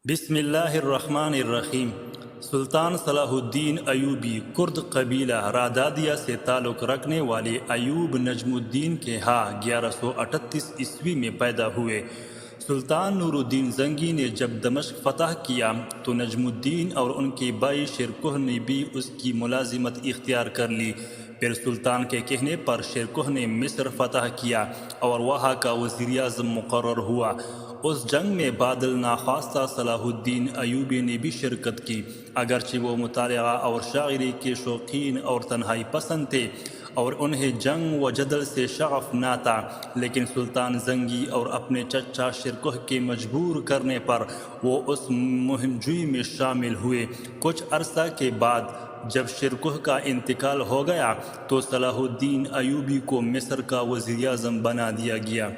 بسم اللہ الرحمن الرحیم۔ سلطان صلاح الدین ایوبی کرد قبیلہ رادادیہ سے تعلق رکھنے والے ایوب نجم الدین کے ہاں 1138 میں پیدا ہوئے۔ سلطان نور الدین زنگی نے جب دمشق فتح کیا تو نجم الدین اور ان کے بھائی شیرکوہ نے بھی اس کی ملازمت اختیار کر لی۔ پھر سلطان کے کہنے پر شیرکوہ نے مصر فتح کیا اور وہاں کا وزیر اعظم مقرر ہوا۔ اس جنگ میں بادل ناخواستہ صلاح الدین ایوبی نے بھی شرکت کی، اگرچہ وہ مطالعہ اور شاعری کے شوقین اور تنہائی پسند تھے اور انہیں جنگ و جدل سے شغف نہ تھا، لیکن سلطان زنگی اور اپنے چچا شیرکوہ کے مجبور کرنے پر وہ اس مہم جوئی میں شامل ہوئے۔ کچھ عرصہ کے بعد جب شیرکوہ کا انتقال ہو گیا تو صلاح الدین ایوبی کو مصر کا وزیر اعظم بنا دیا گیا۔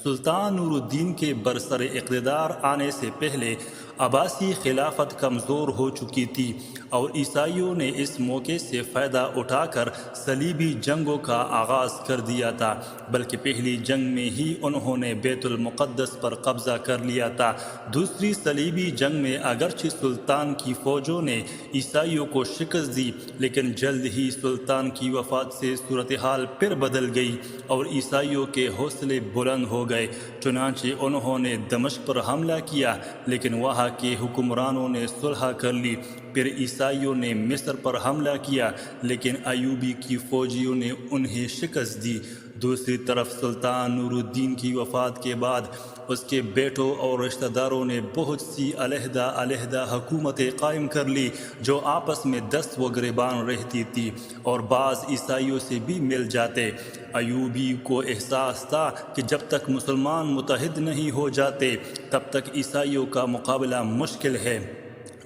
سلطان نور الدین کے برسر اقتدار آنے سے پہلے عباسی خلافت کمزور ہو چکی تھی اور عیسائیوں نے اس موقع سے فائدہ اٹھا کر صلیبی جنگوں کا آغاز کر دیا تھا، بلکہ پہلی جنگ میں ہی انہوں نے بیت المقدس پر قبضہ کر لیا تھا۔ دوسری صلیبی جنگ میں اگرچہ سلطان کی فوجوں نے عیسائیوں کو شکست دی، لیکن جلد ہی سلطان کی وفات سے صورتحال پھر بدل گئی اور عیسائیوں کے حوصلے بلند ہو گئے۔ چنانچہ انہوں نے دمشق پر حملہ کیا، لیکن وہاں کے حکمرانوں نے صلح کر لی۔ پھر عیسائیوں نے مصر پر حملہ کیا، لیکن ایوبی کی فوجیوں نے انہیں شکست دی۔ دوسری طرف سلطان نور الدین کی وفات کے بعد اس کے بیٹوں اور رشتہ داروں نے بہت سی علیحدہ حکومتیں قائم کر لی جو آپس میں دست و گریبان رہتی تھی اور بعض عیسائیوں سے بھی مل جاتے۔ ایوبی کو احساس تھا کہ جب تک مسلمان متحد نہیں ہو جاتے تب تک عیسائیوں کا مقابلہ مشکل ہے۔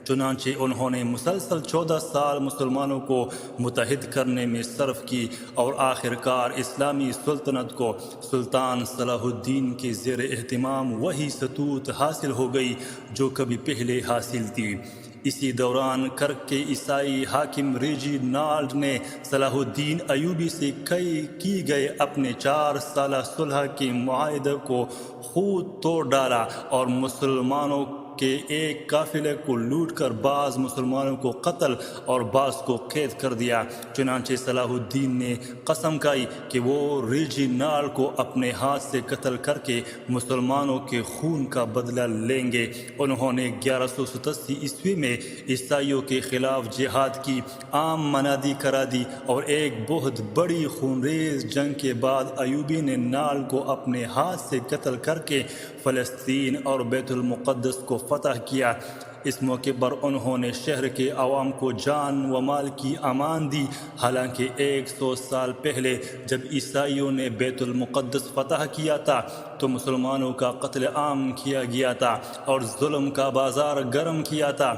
چنانچہ انہوں نے مسلسل 14 سال مسلمانوں کو متحد کرنے میں صرف کی اور آخر کار اسلامی سلطنت کو سلطان صلاح الدین کے زیر اہتمام وہی سطوت حاصل ہو گئی جو کبھی پہلے حاصل تھی۔ اسی دوران کرک کے عیسائی حاکم ریجی نالڈ نے صلاح الدین ایوبی سے کی گئے اپنے 4 سالہ صلح کے معاہدے کو خود توڑ ڈالا اور مسلمانوں کے ایک قافلے کو لوٹ کر بعض مسلمانوں کو قتل اور بعض کو قید کر دیا۔ چنانچہ صلاح الدین نے قسم کھائی کہ وہ ریجی نالڈ کو اپنے ہاتھ سے قتل کر کے مسلمانوں کے خون کا بدلہ لیں گے۔ انہوں نے 1187 میں عیسائیوں کے خلاف جہاد کی عام منادی کرا دی اور ایک بہت بڑی خونریز جنگ کے بعد ایوبی نے نالڈ کو اپنے ہاتھ سے قتل کر کے فلسطین اور بیت المقدس کو فتح کیا۔ اس موقع پر انہوں نے شہر کے عوام کو جان و مال کی امان دی، حالانکہ 100 سال پہلے جب عیسائیوں نے بیت المقدس فتح کیا تھا تو مسلمانوں کا قتل عام کیا گیا تھا اور ظلم کا بازار گرم کیا تھا،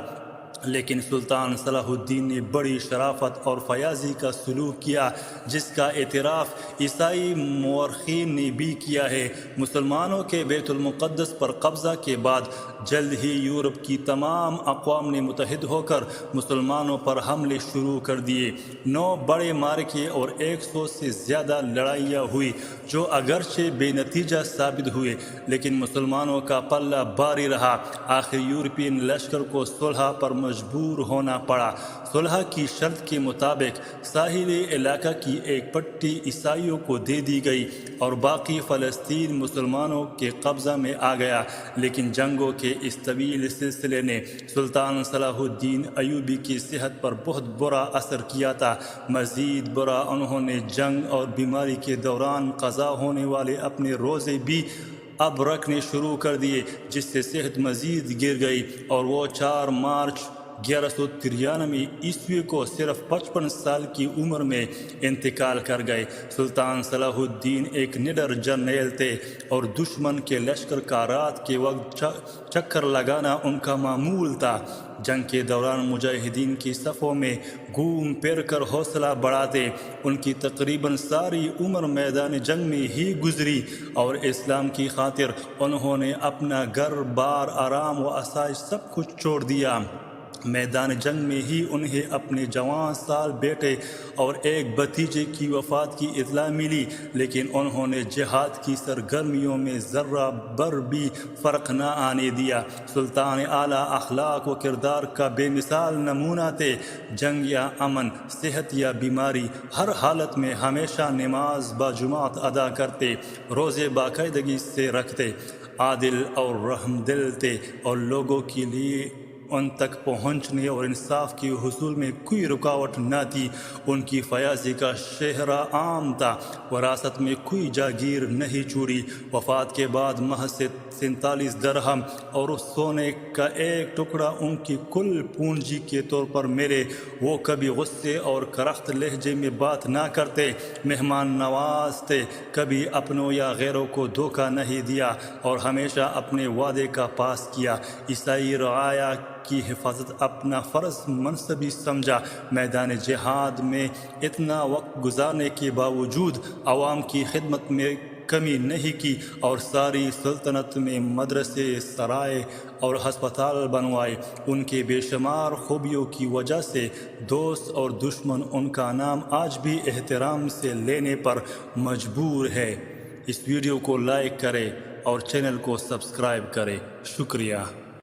لیکن سلطان صلاح الدین نے بڑی شرافت اور فیاضی کا سلوک کیا جس کا اعتراف عیسائی مورخین نے بھی کیا ہے۔ مسلمانوں کے بیت المقدس پر قبضہ کے بعد جلد ہی یورپ کی تمام اقوام نے متحد ہو کر مسلمانوں پر حملے شروع کر دیے۔ 9 بڑے معرکے اور 100 سے زیادہ لڑائیاں ہوئی جو اگرچہ بے نتیجہ ثابت ہوئے، لیکن مسلمانوں کا پلہ بھاری رہا۔ آخر یورپین لشکر کو صلح پر مجبور ہونا پڑا۔ صلح کی شرط کے مطابق ساحلی علاقہ کی ایک پٹی عیسائیوں کو دے دی گئی اور باقی فلسطین مسلمانوں کے قبضہ میں آ گیا، لیکن جنگوں کے اس طویل سلسلے نے سلطان صلاح الدین ایوبی کی صحت پر بہت برا اثر کیا تھا۔ مزید برا انہوں نے جنگ اور بیماری کے دوران قضا ہونے والے اپنے روزے بھی اب رکھنے شروع کر دیے، جس سے صحت مزید گر گئی اور وہ 4 مارچ 1193 کو صرف 55 سال کی عمر میں انتقال کر گئے۔ سلطان صلاح الدین ایک نڈر جرنیل تھے اور دشمن کے لشکر کا رات کے وقت چکر لگانا ان کا معمول تھا۔ جنگ کے دوران مجاہدین کی صفوں میں گھوم پھر کر حوصلہ بڑھاتے۔ ان کی تقریباً ساری عمر میدان جنگ میں ہی گزری اور اسلام کی خاطر انہوں نے اپنا گھر بار آرام و آسائش سب کچھ چھوڑ دیا۔ میدان جنگ میں ہی انہیں اپنے جوان سال بیٹے اور ایک بھتیجے کی وفات کی اطلاع ملی، لیکن انہوں نے جہاد کی سرگرمیوں میں ذرہ بر بھی فرق نہ آنے دیا۔ سلطان اعلیٰ اخلاق و کردار کا بے مثال نمونہ تھے۔ جنگ یا امن، صحت یا بیماری، ہر حالت میں ہمیشہ نماز باجماعت ادا کرتے، روزے باقاعدگی سے رکھتے، عادل اور رحم دل تھے، اور لوگوں کے لیے ان تک پہنچنے اور انصاف کے حصول میں کوئی رکاوٹ نہ تھی۔ ان کی فیاضی کا شہرہ عام تھا، وراثت میں کوئی جاگیر نہیں چھوڑی۔ وفات کے بعد محض 47 درہم اور اس سونے کا ایک ٹکڑا ان کی کل پونجی کے طور پر ملے۔ وہ کبھی غصے اور کرخت لہجے میں بات نہ کرتے، مہمان نواز تھے، کبھی اپنوں یا غیروں کو دھوکہ نہیں دیا، اور ہمیشہ اپنے وعدے کا پاس کیا۔ عیسائی رعایا کی حفاظت اپنا فرض منصبی سمجھا۔ میدان جہاد میں اتنا وقت گزارنے کے باوجود عوام کی خدمت میں کمی نہیں کی، اور ساری سلطنت میں مدرسے، سرائے اور ہسپتال بنوائے۔ ان کے بے شمار خوبیوں کی وجہ سے دوست اور دشمن ان کا نام آج بھی احترام سے لینے پر مجبور ہے۔ اس ویڈیو کو لائک کریں اور چینل کو سبسکرائب کریں۔ شکریہ۔